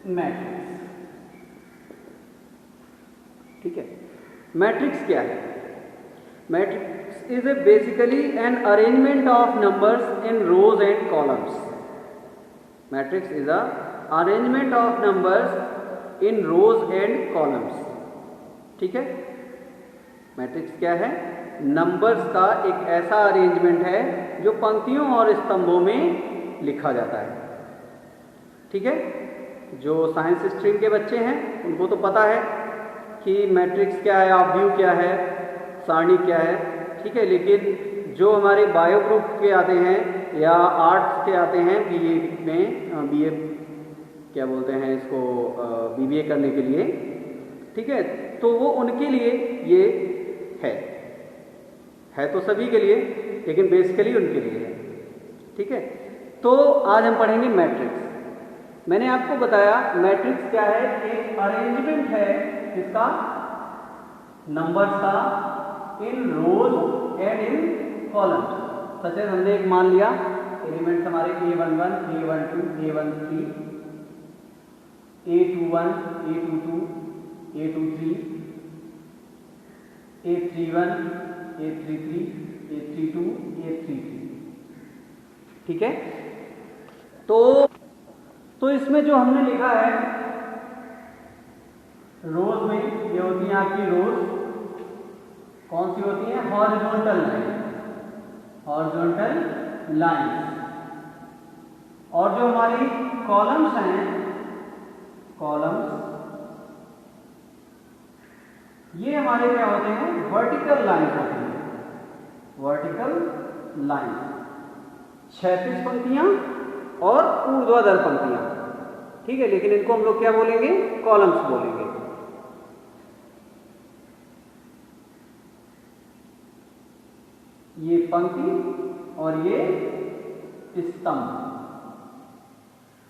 Matrix. ठीक है, matrix क्या है? Matrix is a basically an arrangement of numbers in rows and columns. Matrix is a arrangement of numbers in rows and columns. ठीक है, matrix क्या है? Numbers का एक ऐसा अरेंजमेंट है जो पंक्तियों और स्तंभों में लिखा जाता है। ठीक है, जो साइंस स्ट्रीम के बच्चे हैं उनको तो पता है कि मैट्रिक्स क्या है, ऑब्व्यू क्या है, सारणी क्या है। ठीक है, लेकिन जो हमारे बायो ग्रुप के आते हैं या आर्ट्स के आते हैं बीए में, बीए क्या बोलते हैं इसको, बीबीए करने के लिए, ठीक है, तो वो उनके लिए ये है तो सभी के लिए, लेकिन बेसिकली उनके लिए है। ठीक है, तो आज हम पढ़ेंगे मैट्रिक्स। मैंने आपको बताया मैट्रिक्स क्या है, एक अरेंजमेंट है जिसका नंबर्स का in rows and in columns. Such as हमने एक मान लिया एलिमेंट्स हमारे A11, A12, A13, A21, A22, A23, A31, A33, A32, A33। ठीक है, तो इसमें जो हमने लिखा है रोज में, ये होती हैं आपकी रोज। कौन सी होती हैं? Horizontal line, horizontal line. और जो हमारी कॉलम्स हैं, कॉलम्स ये हमारे क्या होते हैं? वर्टिकल लाइन होती हैं, वर्टिकल लाइन। क्षैतिज पंक्तियां और ऊर्ध्वाधर पंक्तियां। ठीक है, लेकिन इनको हम लोग क्या बोलेंगे? कॉलम्स बोलेंगे। ये पंक्ति और ये स्तंभ,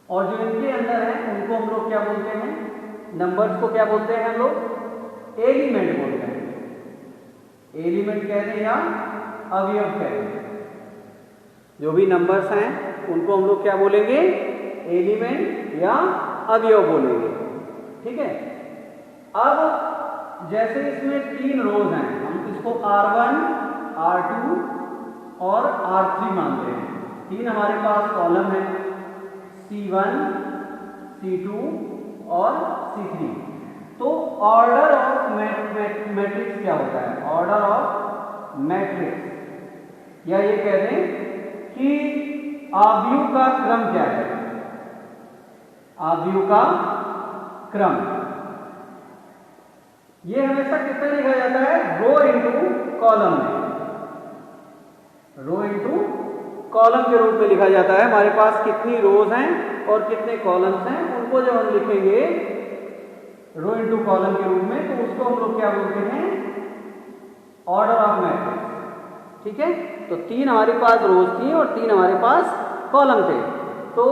और जो इनके अंदर है उनको हम लोग क्या बोलते हैं? नंबर्स को क्या बोलते हैं हम लोग? एलिमेंट बोलते हैं। एलिमेंट कहते हैं या अवयव कहते हैं। जो भी नंबर्स हैं उनको हम लोग क्या बोलेंगे? एलिमेंट या अवयव बोलेंगे। ठीक है, अब जैसे इसमें 3 रोज हैं, हम इसको R1, R2 और R3 मानते हैं। 3 हमारे पास कॉलम है, C1, C2 और C3। तो ऑर्डर ऑफ मैट्रिक्स क्या होता है? ऑर्डर ऑफ मैट्रिक्स, या ये कह दें कि आव्यूह का क्रम क्या है? आव्यूह का क्रम ये हमेशा किससे लिखा जाता है? रो इनटू कॉलम में, रो इनटू कॉलम के रूप में लिखा जाता है। हमारे पास कितनी रोज हैं और कितने कॉलम्स हैं, उनको जब हम लिखेंगे रो इनटू कॉलम के रूप में, तो उसको हम लोग क्या बोलते हैं? Order of matrix. ठीक है, तो 3 हमारे पास रोज थी और 3 हमारे पास कॉलम थे, तो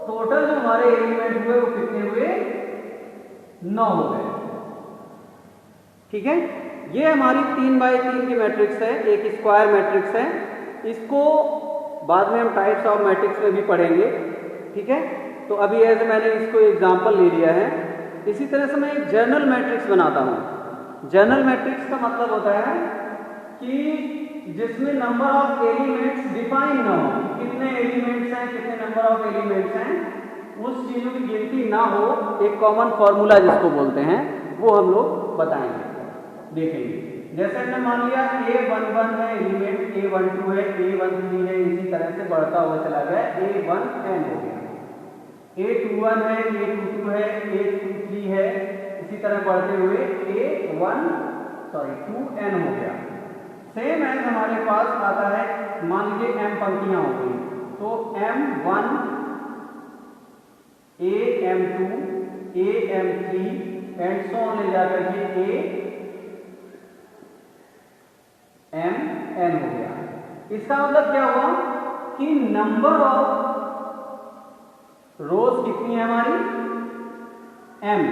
टोटल जो हमारे एलिमेंट हुए वो कितने हुए? 9 हो गए। ठीक है, ये हमारी 3 बाई 3 की मैट्रिक्स है, एक स्क्वायर मैट्रिक्स है। इसको बाद में हम टाइप्स ऑफ मैट्रिक्स में भी पढ़ेंगे। ठीक है, तो अभी ऐसे मैंने इसको एग्जांपल ले लिया है। इसी तरह से मैं एक जर्नल मैट्रिक्स बनाता हूँ। जर्नल मैट्रिक्स का मतलब होता है कि जिसमें नंबर ऑफ एलिमेंट्स डिफाइन ना हो, कितने एलिमेंट्स हैं, कितने नंबर ऑफ एलिमेंट्स हैं, उस चीजों की गिनती ना हो। एक कॉमन फॉर्मूला जिसको बोलते हैं वो हम लोग बताएंगे, देखेंगे। जैसे हमने मान लिया A11 है एलिमेंट, A12 है, A13 है, इसी तरह से बढ़ता हुआ चला गया, A1n हो गया। A21 है, A22 है, A23 है, इसी तरह बढ़ते हुए A2n हो गया। सेम एज हमारे पास आता है, मान लीजिए m पंक्तियां हो गई, तो M1, AM2, AM3 and so on ले जाकर के AMn हो गया। इसका मतलब क्या हुआ कि नंबर ऑफ रोज कितनी है हमारी? m,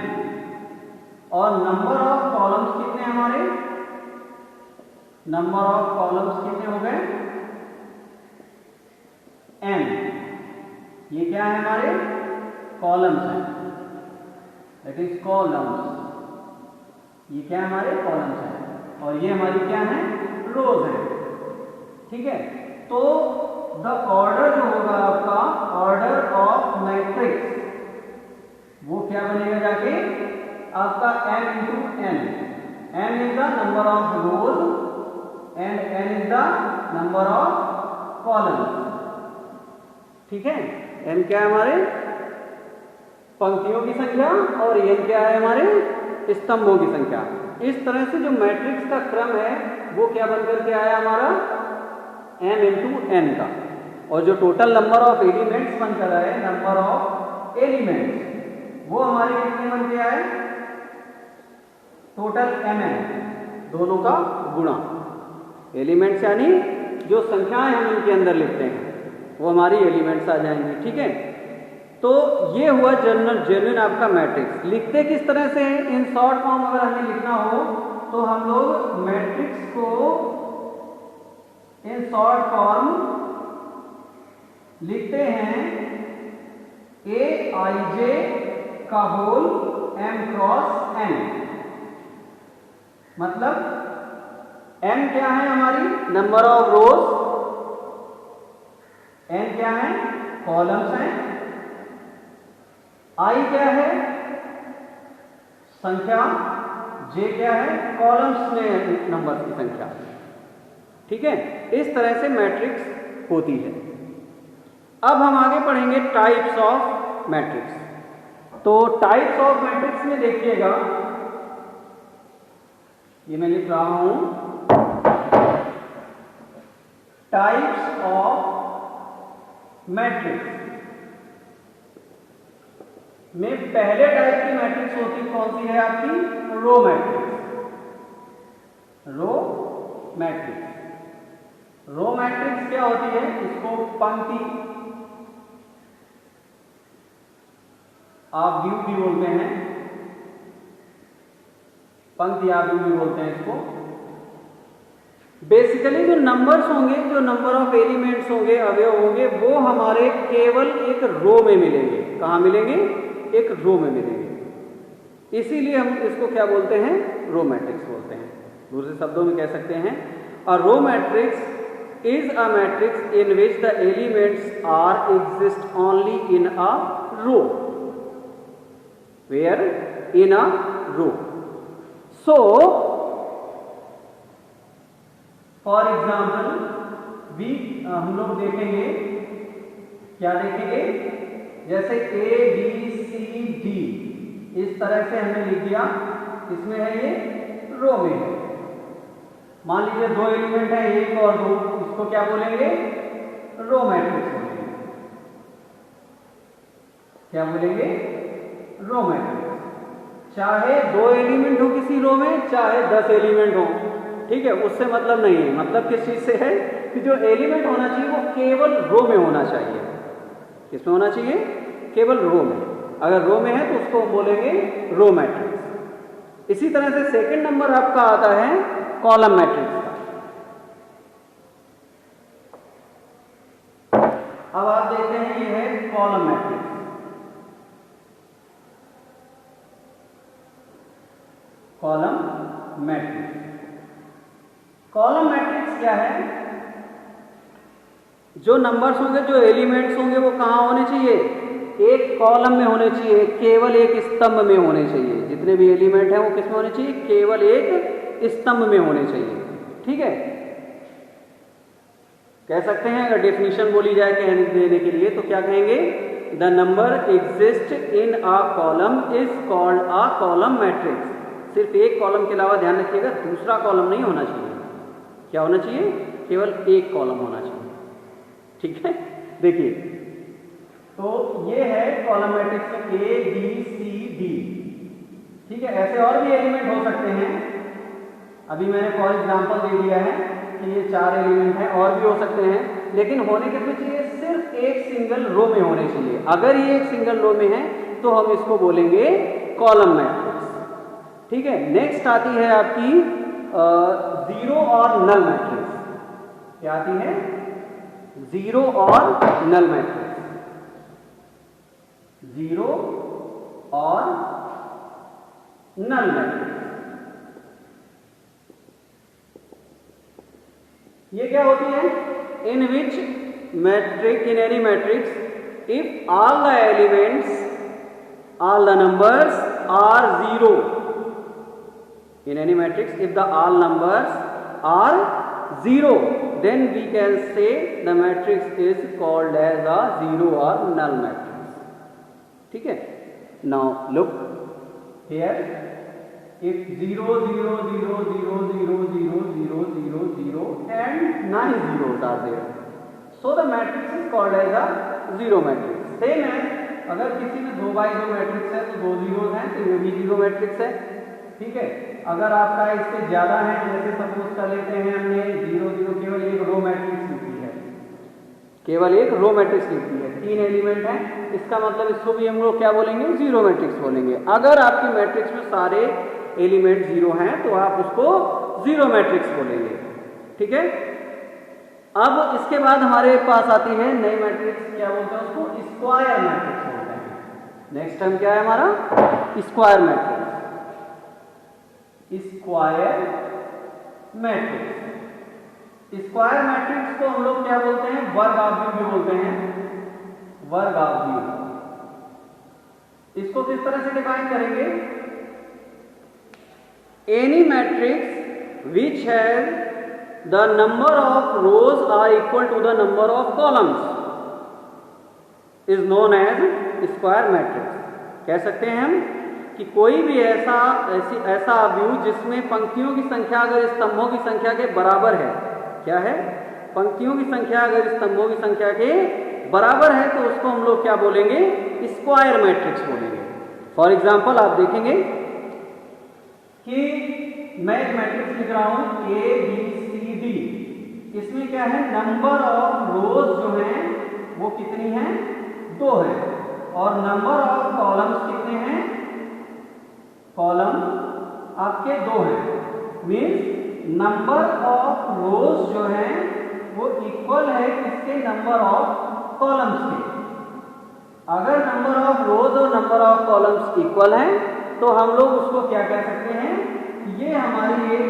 और नंबर ऑफ कॉलम्स कितने हमारे? नंबर ऑफ कॉलम्स कितने हो गए? m। ये क्या है हमारे? कॉलम्स हैं। That is columns. ये क्या है, हमारे कॉलम्स हैं, और ये हमारी क्या है, रोज हैं। ठीक है, तो द ऑर्डर जो होगा आपका, ऑर्डर ऑफ मैट्रिक्स, वो क्या बनेगा जाके आपका m into n। m is the number of rose and n is the number of columns. ठीक है, n क्या है, हमारे पंक्तियों की संख्या, और n क्या है, हमारे स्तंभों की संख्या। इस तरह से जो मैट्रिक्स का क्रम है वो क्या बनकर के आया हमारा, m इंटू n का। और जो टोटल नंबर ऑफ एलिमेंट्स बनकर आए, नंबर ऑफ एलिमेंट्स, वो हमारे कितने बन के आए, टोटल mn, दोनों का गुणा। एलिमेंट्स यानी जो संख्याएं हम इनके अंदर लिखते हैं वो हमारी एलिमेंट्स आ जाएंगी। ठीक है, तो ये हुआ जेन्युइन आपका मैट्रिक्स। लिखते किस तरह से हैं, इन शॉर्ट फॉर्म अगर हमें लिखना हो तो हम लोग मैट्रिक्स को इन शॉर्ट फॉर्म लिखते हैं aij का होल m क्रॉस n। मतलब m क्या है, हमारी नंबर ऑफ रोज, n क्या है, कॉलम्स हैं, i क्या है, संख्या, j क्या है, कॉलम्स में नंबर की संख्या। ठीक है, इस तरह से मैट्रिक्स होती है। अब हम आगे पढ़ेंगे टाइप्स ऑफ मैट्रिक्स। तो टाइप्स ऑफ मैट्रिक्स में देखिएगा, ये मैं लिख रहा हूं, टाइप्स ऑफ मैट्रिक्स में पहले टाइप की मैट्रिक्स होती कौन सी है आपकी, row matrix. Row matrix, row matrix क्या होती है, इसको पंक्ति आप व्यू भी बोलते हैं, पंक्ति आप व्यू भी बोलते हैं इसको। बेसिकली जो नंबर्स होंगे, जो नंबर ऑफ एलिमेंट्स होंगे, अवयव होंगे, वो हमारे केवल एक रो में मिलेंगे। कहां मिलेंगे, एक रो में मिलेंगे। इसीलिए हम इसको क्या बोलते हैं, रो मैट्रिक्स बोलते हैं। दूसरे शब्दों में कह सकते हैं, a row matrix is a matrix in which the elements are exist only in a row, where in a row. So for example we हम लोग देखेंगे, क्या देखेंगे, जैसे a b c d इस तरह से हमने लिख दिया, इसमें है ये रो में है। मान लीजिए दो एलिमेंट है, एक और दो, इसको क्या बोलेंगे, रो मैट्रिक्स बोलेंगे। क्या बोलेंगे, रो मैट्रिक्स। चाहे दो एलिमेंट हो किसी रो में, चाहे 10 एलिमेंट हो, ठीक है, उससे मतलब नहीं है। मतलब किस चीज से है कि जो एलिमेंट होना चाहिए वो केवल रो में होना चाहिए। किसमें होना चाहिए, केवल रो में। अगर रो में है तो उसको बोलेंगे रो मैट्रिक्स। इसी तरह से सेकंड नंबर आपका आता है कॉलम मैट्रिक्स का। अब आप देखते हैं ये है column matrix. Column matrix, column matrix क्या है, जो नंबर्स होंगे, जो एलिमेंट्स होंगे, वो कहां होने चाहिए, एक कॉलम में होने चाहिए, केवल एक स्तंभ में होने चाहिए। जितने भी एलिमेंट हैं वो किसमें होने चाहिए, केवल एक स्तंभ में होने चाहिए। ठीक है, कह सकते हैं, अगर डेफिनेशन बोली जाए कहने देने के लिए तो क्या कहेंगे, the number exist in a column is called a column matrix. सिर्फ एक कॉलम के अलावा ध्यान रखिएगा, दूसरा कॉलम नहीं होना चाहिए। क्या होना चाहिए, केवल एक कॉलम होना चाहिए। ठीक है, देखिए, तो ये है कॉलम मैट्रिक्स में ए बी सी डी। ठीक है, ऐसे और भी एलिमेंट हो सकते हैं। अभी मैंने फॉर एग्जांपल दे दिया है कि ये 4 एलिमेंट हैं, और भी हो सकते हैं, लेकिन होने किसमें चाहिए, सिर्फ एक सिंगल रो में होने चाहिए। अगर ये एक सिंगल रो में है तो हम इसको बोलेंगे कॉलम मैट्रिक्स। ठीक है, नेक्स्ट आती है आपकी जीरो और नल मैट्रिक्स। क्या आती है, जीरो और नल मैट्रिक्स। जीरो और नल मैट्रिक्स। ये क्या होती है? In which matrix, in any matrix if all the elements, all the numbers are zero. In any matrix if the all numbers are zero, then we can say the matrix is called as a zero or null matrix. ठीक है? Now look here, if 0 0 0 0 0 0 0 0 0 and 9 zeros are there, so the matrix is called as a zero matrix. Same है, अगर किसी में 2 by 2 matrix है तो 2 zeros हैं तो ये भी जीरो मैट्रिक्स है। ठीक है, अगर आपका इससे ज्यादा है, जैसे सपोज कर लेते हैं हमने 0 0, केवल एक रो मैट्रिक्स लिखी है, केवल एक रो मैट्रिक्स लिखी है, 3 एलिमेंट है, इसका मतलब इसको भी हम लोग क्या बोलेंगे? जीरो मैट्रिक्स बोलेंगे। अगर आपकी मैट्रिक्स में सारे एलिमेंट जीरो हैं तो आप उसको जीरो मैट्रिक्स बोलेंगे। ठीक है, अब इसके बाद हमारे पास आती है नई मैट्रिक्स, क्या बोलते हैं उसको? स्क्वायर मैट्रिक्स बोलते हैं। नेक्स्ट टर्म क्या है हमारा? Square matrix. Square matrix, square matrix को हम लोग क्या बोलते हैं? वर्ग आवयव भी बोलते हैं, वर्ग आवयव। इसको किस तरह से डिफाइन करेंगे? Any matrix which has the number of rows are equal to the number of columns is known as square matrix। कह सकते हैं हम कि कोई भी ऐसा अवयव जिसमें पंक्तियों की संख्या अगर स्तंभों की संख्या के बराबर है, क्या है? पंक्तियों की संख्या अगर स्तंभों की संख्या के बराबर है तो उसको हम लोग क्या बोलेंगे? स्क्वायर मैट्रिक्स बोलेंगे। फॉर एग्जाम्पल आप देखेंगे कि मैं एक मैट्रिक्स लिख रहा हूं ABCD, इसमें क्या है? नंबर ऑफ रोज जो हैं वो कितनी हैं? 2 है, और नंबर ऑफ कॉलम्स कितने हैं? कॉलम आपके 2 हैं, मीन्स नंबर ऑफ रोज जो हैं वो इक्वल है किसके? नंबर ऑफ कॉलम्स के। अगर नंबर ऑफ रोज और नंबर ऑफ कॉलम्स इक्वल हैं तो हम लोग उसको क्या कह सकते हैं? ये हमारी एक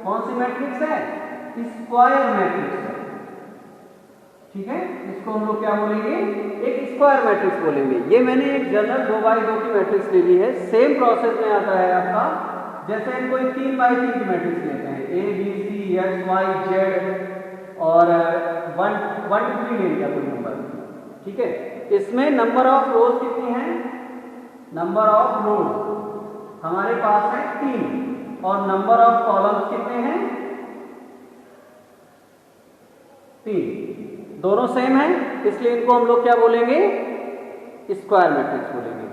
कौन सी मैट्रिक्स है? स्क्वायर मैट्रिक्स है। ठीक है, इसको हम लोग क्या बोलेंगे? एक स्क्वायर मैट्रिक्स बोलेंगे। ये मैंने एक जनरल 2 बाई 2 की मैट्रिक्स ले ली है, सेम प्रोसेस में आता है आपका। जैसे हम कोई 3 बाई 3 की मैट्रिक्स लेते हैं, ABC XY Z और 1 2 3 ले लिया कोई नंबर। ठीक है, इसमें नंबर ऑफ रोज कितनी है? नंबर ऑफ रोज हमारे पास है 3, और नंबर ऑफ कॉलम्स कितने हैं? 3, दोनों सेम है, इसलिए इनको हम लोग क्या बोलेंगे? स्क्वायर मैट्रिक्स बोलेंगे।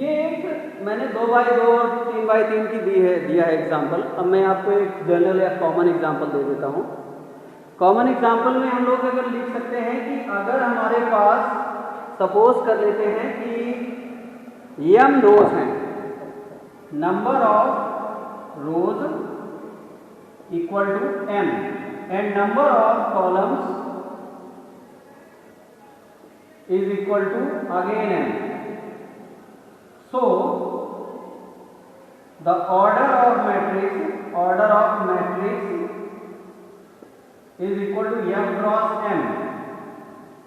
ये एक मैंने 2 बाई 2 और 3 बाई 3 की दिया है एग्जाम्पल। अब मैं आपको एक जनरल या कॉमन एग्जाम्पल दे देता हूं। कॉमन एग्जाम्पल में हम लोग अगर लिख सकते हैं कि अगर हमारे पास सपोज कर लेते हैं कि m रोज हैं, number of rows equal to m and number of columns is equal to again m. So the order of matrix is equal to m cross m.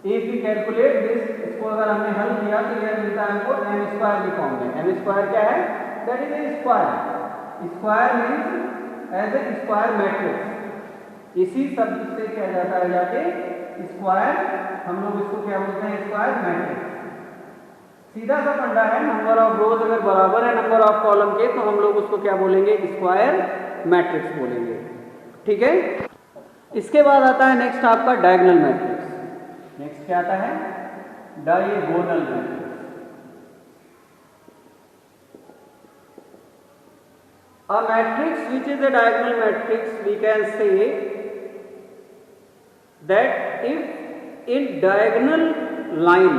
If we calculate this, इसको अगर हमने हल किया तो यह मिलता है हमको m स्क्वायर की फॉर्म में। m स्क्वायर क्या है? That is a square. Square means as a square matrix. इसी शब्द से क्या जाता है जाके स्क्वायर, हम लोग इसको क्या बोलते हैं? Square matrix. सीधा सा फंडा है, नंबर ऑफ रोज अगर बराबर है नंबर ऑफ कॉलम के तो हम लोग उसको क्या बोलेंगे? स्क्वायर मैट्रिक्स बोलेंगे। ठीक है, इसके बाद आता है नेक्स्ट आपका डायगोनल मैट्रिक्स। नेक्स्ट क्या आता है? Diagonal matrix. A matrix which is a diagonal matrix, we can say that if in diagonal line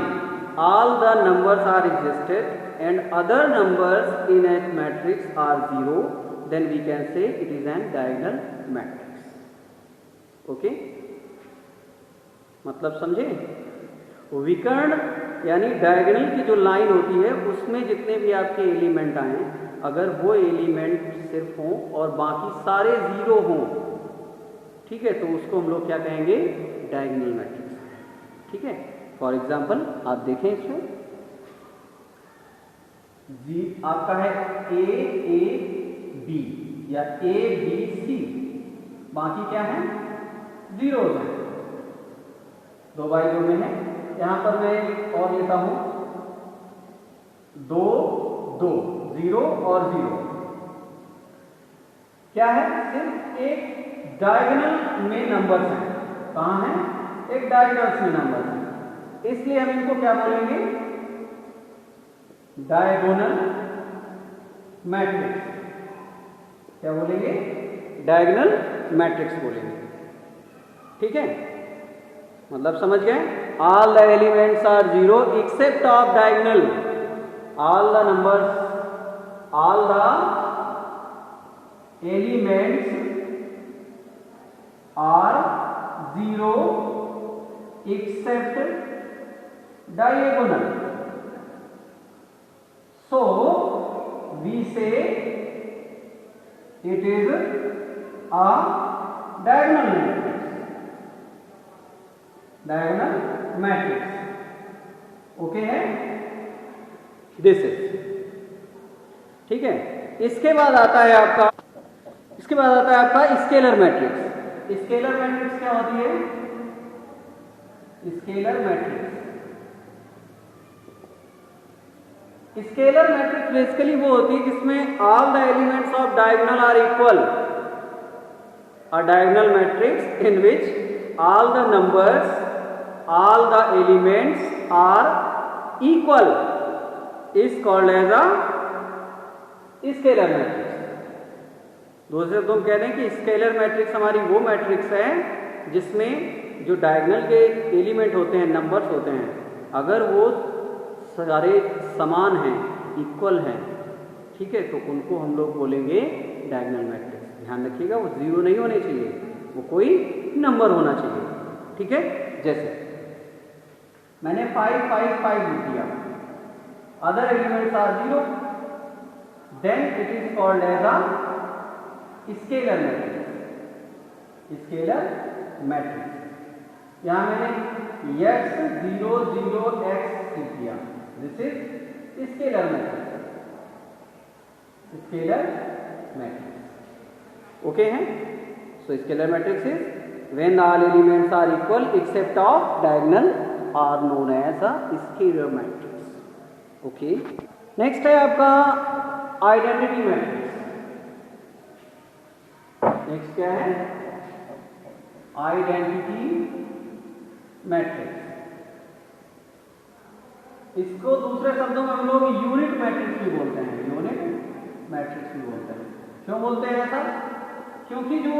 all the numbers are existed and other numbers in a matrix are 0, then we can say it is an diagonal matrix. Okay? मतलब समझे? विकर्ण यानी diagonal की जो line होती है उसमें जितने भी आपके एलिमेंट आए, अगर वो एलिमेंट सिर्फ हों और बाकी सारे जीरो हों, ठीक है, तो उसको हम लोग क्या कहेंगे, डायगोनल मैट्रिक्स। ठीक है, फॉर एग्जांपल आप देखें इसमें जी आपका है ए बी या ए बी सी, बाकी क्या है, जीरोज है, 2x2 में है। यहां पर मैं एक और लेता हूं, 2 2 0 और 0, क्या है, सिर्फ एक डायगोनल में नंबर्स हैं। कहां है, एक डायगोनल्स में नंबर्स हैं, इसलिए हम इनको क्या बोलेंगे, डायगोनल मैट्रिक्स। क्या बोलेंगे, डायगोनल मैट्रिक्स बोलेंगे। ठीक है, मतलब समझ गए, all the elements are zero except of diagonal, all the numbers, all the elements are zero except diagonal. So we say it is a diagonal matrix. Diagonal matrix. Okay है? This is. ठीक है? इसके बाद आता है आपका scalar matrix. Scalar matrix क्या होती है? Scalar matrix, scalar matrix basically वो होती है जिसमें all the elements of diagonal are equal, a diagonal matrix in which all the numbers, all the elements are equal is called as a scalar matrix. दूसरे शब्दों में कह दें कि स्केलर मैट्रिक्स हमारी वो मैट्रिक्स है जिसमें जो डायगोनल के एलिमेंट होते हैं, नंबर्स होते हैं, अगर वो सारे समान हैं, इक्वल हैं, ठीक है, तो उनको हम लोग बोलेंगे डायगोनल मैट्रिक्स। ध्यान रखिएगा, वो जीरो नहीं होने चाहिए, वो कोई नंबर होना चाहिए। ठीक है, जैसे मैंने 5 5 5 लिख दिया, other elements are zero, then it is called as a scalar matrix. Scalar matrix, यहां मैंने x 0 0 x लिख दिया, this is scalar matrix. Scalar matrix okay है। So scalar matrix is when all elements are equal except of diagonal are known as a scalar matrix. Okay, next है आपका identity matrix. Next क्या है, identity matrix. इसको दूसरे शब्दों में हम लोग यूनिट मैट्रिक्स भी बोलते हैं, यूनिट मैट्रिक्स भी बोलते हैं। क्यों बोलते हैं ऐसा, क्योंकि जो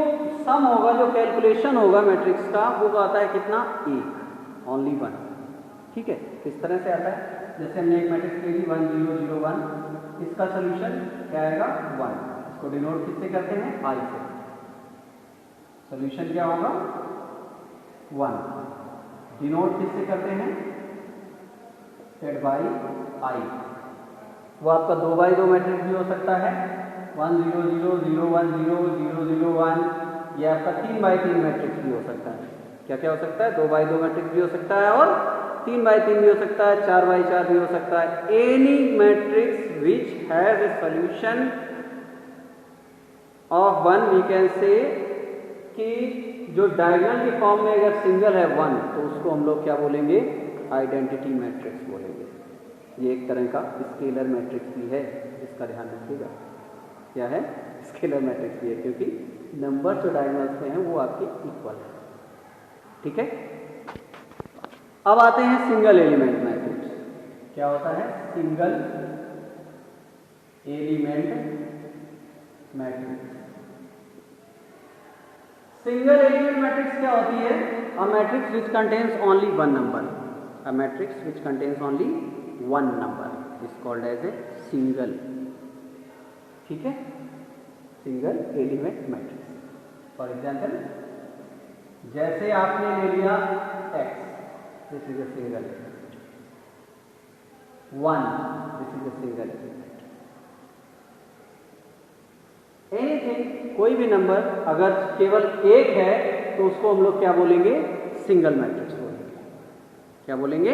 सम होगा, जो कैलकुलेशन होगा मैट्रिक्स का, वो आता है कितना, एक, ओनली वन। ठीक है, इस तरह से आता है, जैसे हमने एक मैट्रिक्स ले ली 1 0 0 1, इसका सोल्यूशन क्या आएगा, 1। इसको डिनोट किससे करते हैं, आई से। सोल्यूशन क्या होगा, 1। डिनोट किससे करते हैं, सेट बाई आई। वो आपका 2x2 मैट्रिक्स भी हो सकता है, 1 0 0 0 1 0 0 0 1, ये आपका 3x3 मैट्रिक्स भी हो सकता है। क्या क्या हो सकता है, 2x2 मैट्रिक्स भी हो सकता है और 3x3 भी हो सकता है, 4x4 भी हो सकता है। Any matrix which has a solution of 1, we can say कि जो डायगोनल के फॉर्म में अगर सिंगल है 1, तो उसको हम लोग क्या बोलेंगे, आइडेंटिटी मैट्रिक्स बोलेंगे। ये एक तरह का स्केलर मैट्रिक्स भी है, इसका ध्यान रखिएगा। क्या है, स्केलर मैट्रिक्स भी है, क्योंकि नंबर जो डायगोनल्स में हैं वो आपके इक्वल है। ठीक है, अब आते हैं सिंगल एलिमेंट मैट्रिक्स। क्या होता है, single element matrix. Single element matrix क्या होती है, a matrix which contains only one number. A matrix which contains only one number is called as a single। ठीक है, single element matrix. For example, जैसे आपने ले लिया x, this is a single element, 1, this is a single element. Anything, कोई भी number अगर केवल एक है तो उसको हम लोग क्या बोलेंगे? सिंगल मैट्रिक्स बोलेंगे। क्या बोलेंगे?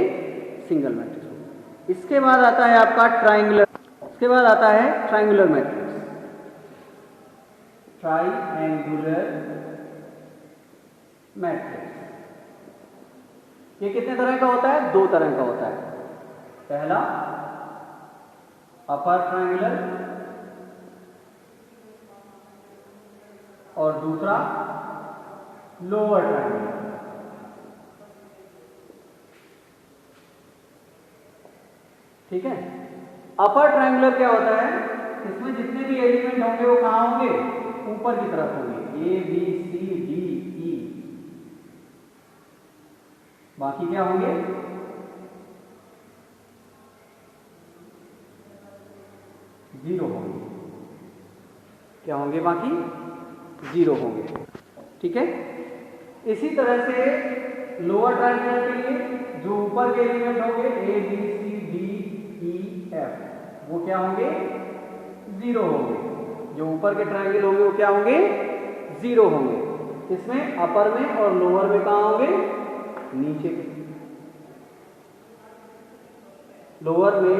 सिंगल मैट्रिक्स बोलेंगे। इसके बाद आता है आपका ट्राइंगुलर, इसके बाद आता है ट्राइंगुलर मैट्रिक्स। ट्राइएंगुलर मैट्रिक्स ये कितने तरह का होता है? दो तरह का होता है। पहला अपर ट्राइंगुलर और दूसरा लोअर ट्राइंगुलर। ठीक है। अपर ट्राइंगुलर क्या होता है? इसमें जितने भी एलिमेंट होंगे वो कहां होंगे? ऊपर की तरफ होंगे, ए बी सी डी ई। बाकी क्या होंगे? जीरो होंगे। क्या होंगे? बाकी जीरो होंगे। ठीक है। इसी तरह से लोअर ट्राइंगुलर के लिए जो ऊपर के एलिमेंट होंगे A B C D E F, वो क्या होंगे? जीरो होंगे। जो ऊपर के ट्राइंगल होंगे वो क्या होंगे? जीरो होंगे। इसमें अपर में और लोअर में कहां होंगे? नीचे के। लोअर में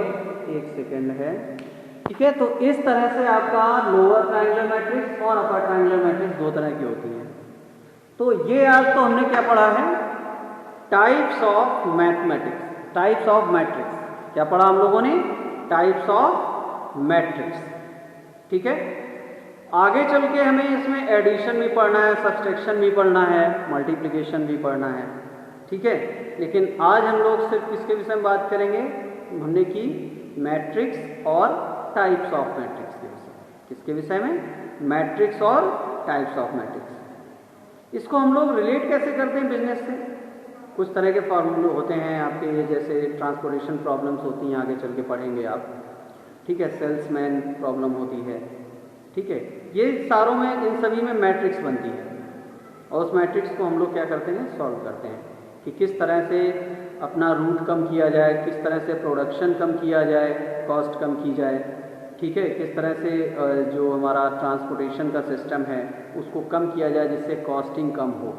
एक सेकेंड है। ठीक है। तो इस तरह से आपका लोअर ट्राइंगुलर मैट्रिक्स और अपर ट्राइंगुलर मैट्रिक्स दो तरह की होती हैं। तो ये आज तो हमने क्या पढ़ा है? Types of mathematics, types of matrix. क्या पढ़ा हम लोगों ने? Types of matrix. ठीक है। आगे चल के हमें इसमें एडिशन भी पढ़ना है, सब्सट्रैक्शन भी पढ़ना है, मल्टीप्लिकेशन भी पढ़ना है। ठीक है। लेकिन आज हम लोग सिर्फ किसके विषय में बात करेंगे? हमने की मैट्रिक्स और टाइप्स ऑफ मैट्रिक्स के विषय में। किसके विषय में? मैट्रिक्स और टाइप्स ऑफ मैट्रिक्स। इसको हम लोग रिलेट कैसे करते हैं बिजनेस से? कुछ तरह के फॉर्मूले होते हैं आपके, जैसे ट्रांसपोर्टेशन प्रॉब्लम्स होती हैं, आगे चल के पढ़ेंगे आप। ठीक है। सेल्समैन प्रॉब्लम होती है। ठीक है। ये सारों में, इन सभी में मैट्रिक्स बनती है और उस मैट्रिक्स को हम लोग क्या करते हैं? सॉल्व करते हैं कि किस तरह से अपना रूट कम किया जाए, किस तरह से प्रोडक्शन कम किया जाए, कॉस्ट कम की जाए। ठीक है। किस तरह से जो हमारा ट्रांसपोर्टेशन का सिस्टम है उसको कम किया जाए जिससे कॉस्टिंग कम हो।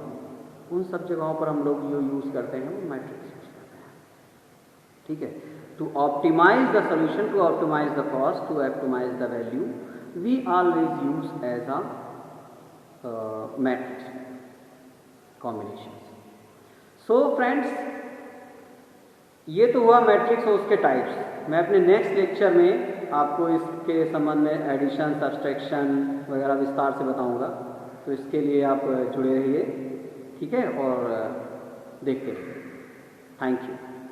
उन सब जगहों पर हम लोग जो यूज़ करते हैं वो मैट्रिक्स यूज करते हैं। ठीक है। To optimise the solution, to optimise the cost, to optimise the value, we always use as a matrix combinations. So friends, ये तो हुआ मैट्रिक्स और उसके टाइप्स। मैं अपने नेक्स्ट लेक्चर में आपको इसके संबंध में एडिशन, सब्सट्रैक्शन वगैरह विस्तार से बताऊंगा। तो इसके लिए आप जुड़े रहिए। ठीक है। और देखते रहिए। Thank you.